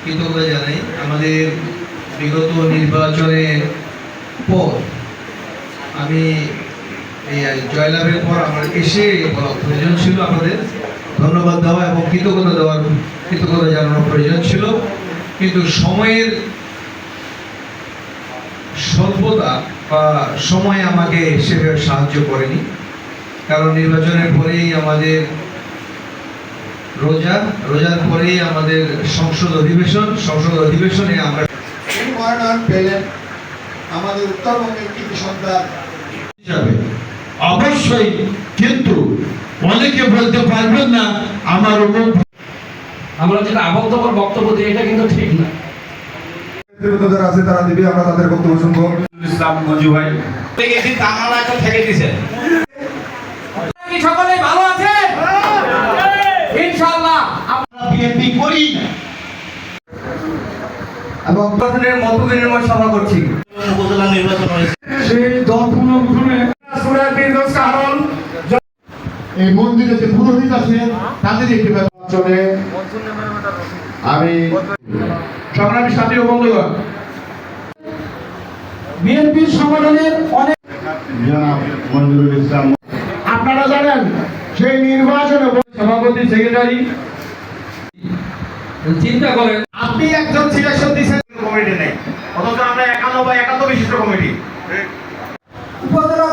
কৃতজ্ঞতা জানাই। আমাদের বিগত নির্বাচনের পর আমি এই জয়লাভের পর আমার এসে বলা প্রয়োজন ছিল, আমাদের ধন্যবাদ দেওয়া এবং কৃতজ্ঞতা জানানোর প্রয়োজন ছিল, কিন্তু সময়ের স্বল্পতা বা সময় আমাকে সেভাবে সাহায্য করেনি। কারণ নির্বাচনের পরেই আমাদের রোজার পরেই আমাদের সংসদ অধিবেশনে আমরা মনোনয়ন পেলেন আমাদের উত্তরবঙ্গের কৃতি সন্তান হিসাবে। অবশ্যই, কিন্তু অনেকে বলতে পারবেন না আমার অমুক। আমরা যেটা আবদ্ধকর বক্তব্য দিই এটা কিন্তু ঠিক না। যারা আছে তারা দিবে, আমরা তাদের বক্তব্য শুনবো। ইসলাম মঞ্জু ভাই সকলে ভালো আছে ইনশাআল্লাহ। আমরা বিএনপি করি না এবং প্রধানের মত বিনিময় সভা করছি। উপজেলা নির্বাচন হয়েছে, সেই কারণ এই মন্দিরে যে পুরোহিত আছে তাদের একটি ব্যাপার চলে। আমি সংগ্রামী সাথী ও বন্ধুগণ, বিএনপি সংগঠনের অনেক জনাব মঞ্জুরুল ইসলাম, আপনারা জানেন সেই নির্বাচনে সভাপতি সেক্রেটারি চিন্তা করেন আপনি একজন সিলেকশন দিয়েছেন, কমিটি নেই, অথচ আমরা 91 বা 71 বিশিষ্ট কমিটি। উপজেলা